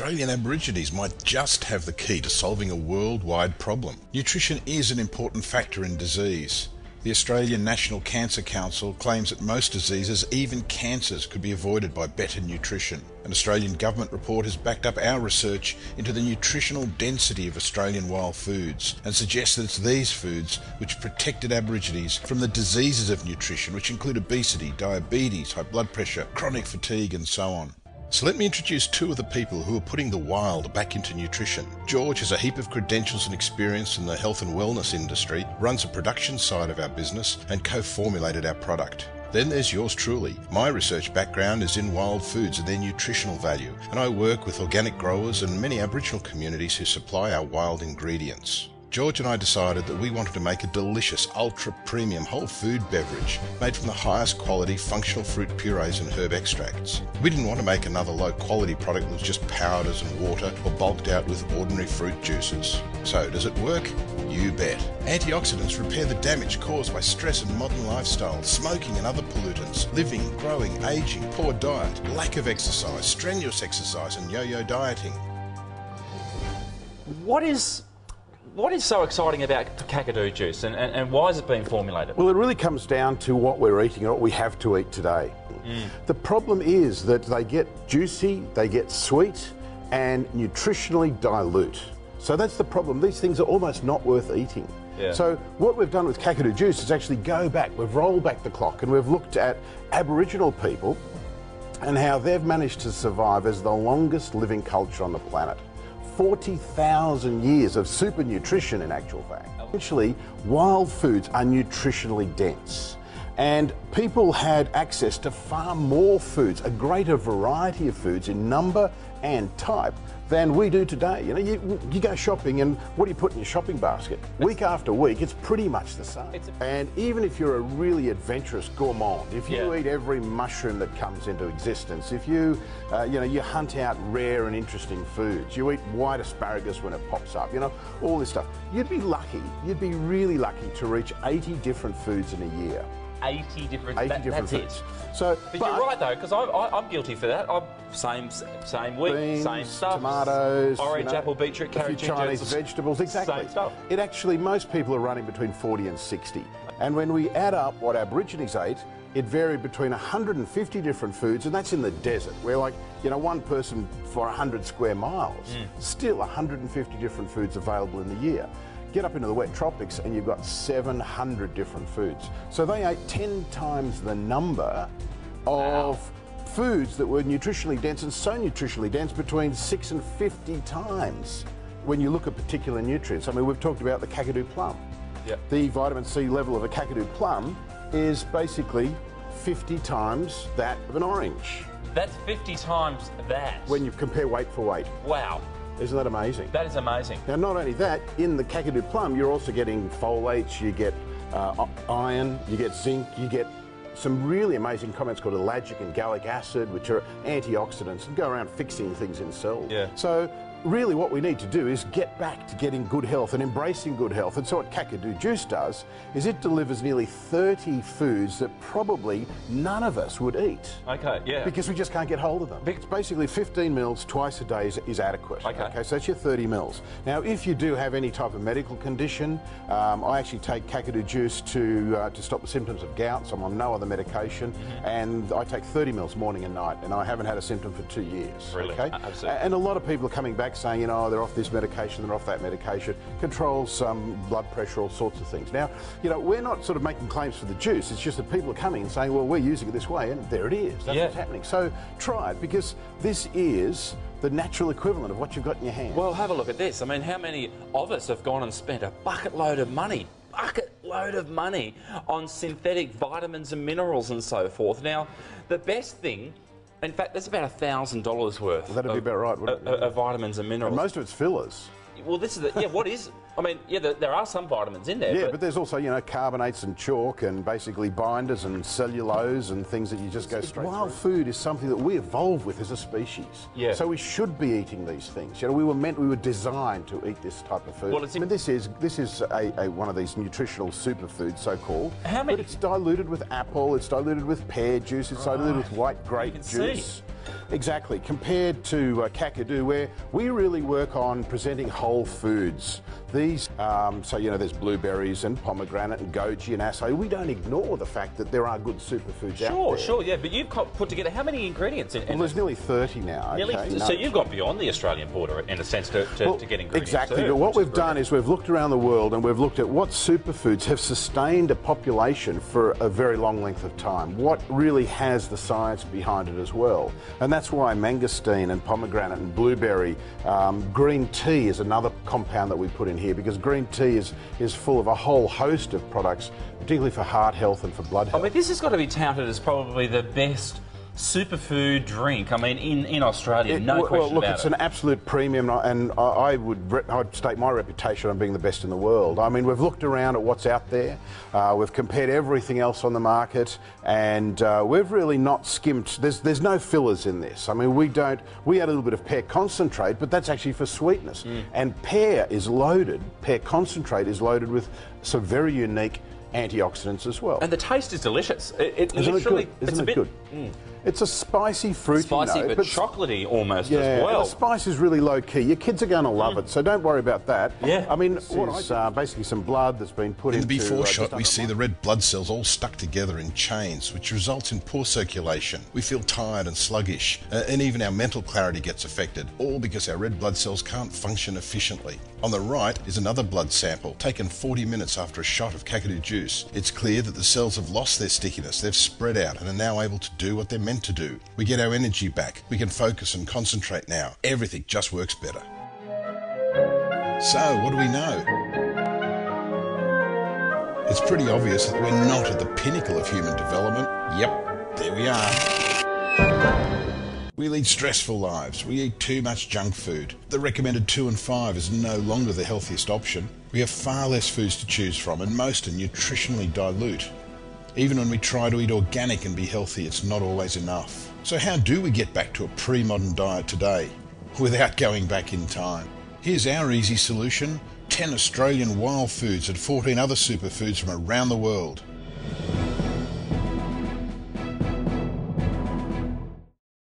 Australian Aborigines might just have the key to solving a worldwide problem. Nutrition is an important factor in disease. The Australian National Cancer Council claims that most diseases, even cancers, could be avoided by better nutrition. An Australian government report has backed up our research into the nutritional density of Australian wild foods and suggests that it's these foods which protected Aborigines from the diseases of nutrition, which include obesity, diabetes, high blood pressure, chronic fatigue and so on. So let me introduce two of the people who are putting the wild back into nutrition. George has a heap of credentials and experience in the health and wellness industry, runs the production side of our business and co-formulated our product. Then there's yours truly. My research background is in wild foods and their nutritional value, and I work with organic growers and many Aboriginal communities who supply our wild ingredients. George and I decided that we wanted to make a delicious, ultra-premium whole food beverage made from the highest quality functional fruit purees and herb extracts. We didn't want to make another low-quality product that was just powders and water or bulked out with ordinary fruit juices. So, does it work? You bet. Antioxidants repair the damage caused by stress and modern lifestyle, smoking and other pollutants, living, growing, aging, poor diet, lack of exercise, strenuous exercise and yo-yo dieting. What is so exciting about Kakadu Juice and why is it being formulated? Well, it really comes down to what we're eating or what we have to eat today. The problem is that they get juicy, they get sweet and nutritionally dilute. So that's the problem. These things are almost not worth eating. Yeah. So what we've done with Kakadu Juice is actually go back, we've rolled back the clock and we've looked at Aboriginal people and how they've managed to survive as the longest living culture on the planet. 40,000 years of super nutrition in actual fact. Essentially, wild foods are nutritionally dense and people had access to far more foods, a greater variety of foods in number and type than we do today. You know, you go shopping and what do you put in your shopping basket? Week after week, it's pretty much the same. And even if you're a really adventurous gourmand, if you eat every mushroom that comes into existence, if you, you hunt out rare and interesting foods, you eat white asparagus when it pops up, all this stuff, you'd be lucky, you'd be really lucky to reach 80 different foods in a year. 80 different foods. It. So, but you're right though, because I'm guilty for that. Same wheat, beans, same stuff. Tomatoes, orange, apple, beetroot, carrot, ginger, Chinese vegetables, exactly. Same stuff. It actually, most people are running between 40 and 60. And when we add up what Aborigines ate, it varied between 150 different foods, and that's in the desert, where one person for 100 square miles, still 150 different foods available in the year. Get up into the wet tropics and you've got 700 different foods. So they ate 10 times the number of foods that were nutritionally dense, and so nutritionally dense between 6 and 50 times when you look at particular nutrients. I mean, we've talked about the Kakadu plum. Yep. The vitamin C level of a Kakadu plum is basically 50 times that of an orange. That's 50 times that? When you compare weight for weight. Wow. Isn't that amazing? That is amazing. Now, not only that, in the Kakadu plum, you're also getting folates, you get iron, you get zinc, you get some really amazing compounds called ellagic and gallic acid, which are antioxidants and go around fixing things in cells. Yeah. So really what we need to do is get back to getting good health and embracing good health. And so what Kakadu Juice does is it delivers nearly 30 foods that probably none of us would eat. Okay, yeah. Because we just can't get hold of them. It's basically 15 mils twice a day is adequate. Okay, so that's your 30 mils. Now, if you do have any type of medical condition, I actually take Kakadu Juice to stop the symptoms of gout, so I'm on no other medication, and I take 30 mils morning and night, and I haven't had a symptom for 2 years. Really? Okay? Absolutely. And a lot of people are coming back saying, they're off this medication, they're off that medication, controls some blood pressure, all sorts of things. Now, we're not sort of making claims for the juice, it's just that people are coming and saying, well, we're using it this way, and there it is. That's what's happening. So try it, because this is the natural equivalent of what you've got in your hand. Well, have a look at this. I mean, how many of us have gone and spent a bucket load of money on synthetic vitamins and minerals and so forth? Now, the best thing, in fact, that's about $1,000 worth. Well, that'd be about right, wouldn't it? Of vitamins and minerals. And most of it's fillers. Well, this is what is? I mean, there are some vitamins in there. Yeah, but there's also, carbonates and chalk and basically binders and cellulose and things that you just go straight through. Wild food is something that we evolved with as a species. Yeah. So we should be eating these things. We were designed to eat this type of food. Well, I mean, this is one of these nutritional superfoods, so-called. How many? But it's diluted with apple. It's diluted with pear juice. It's diluted with white grape juice. Exactly. Compared to Kakadu, where we really work on presenting whole foods. These, so you know, there's blueberries and pomegranate and goji and acai. We don't ignore the fact that there are good superfoods out there. Sure, yeah. But you've put together how many ingredients? Well, there's nearly 30 now. So you've got beyond the Australian border, in a sense, to get ingredients. Exactly. But what we've done is we've looked around the world and we've looked at what superfoods have sustained a population for a very long length of time. What really has the science behind it as well. And that's why mangosteen and pomegranate and blueberry, green tea is another compound that we put in here, because green tea is full of a whole host of products, particularly for heart health and for blood health. I mean, this has got to be touted as probably the best superfood drink. I mean, in Australia, no question well, look, about it's it. an absolute premium, and I'd stake my reputation on being the best in the world. I mean, we've looked around at what's out there, we've compared everything else on the market, and we've really not skimmed. There's no fillers in this. I mean, we add a little bit of pear concentrate, but that's actually for sweetness. And pear concentrate is loaded with some very unique antioxidants as well. And the taste is delicious. It's a bit good? It's a spicy, fruity note, but chocolatey almost as well. The spice is really low key. Your kids are going to love it, so don't worry about that. Yeah. I mean, it's basically some blood that's been put into... In the before shot, we see the red blood cells all stuck together in chains, which results in poor circulation. We feel tired and sluggish, and even our mental clarity gets affected, all because our red blood cells can't function efficiently. On the right is another blood sample, taken 40 minutes after a shot of Kakadu juice. It's clear that the cells have lost their stickiness, they've spread out and are now able to do what they're meant to do. We get our energy back, we can focus and concentrate now. Everything just works better. So, what do we know? It's pretty obvious that we're not at the pinnacle of human development. Yep, there we are. We lead stressful lives. We eat too much junk food. The recommended 2 and 5 is no longer the healthiest option. We have far less foods to choose from, and most are nutritionally dilute. Even when we try to eat organic and be healthy, it's not always enough. So how do we get back to a pre-modern diet today, without going back in time? Here's our easy solution: 10 Australian wild foods and 14 other superfoods from around the world.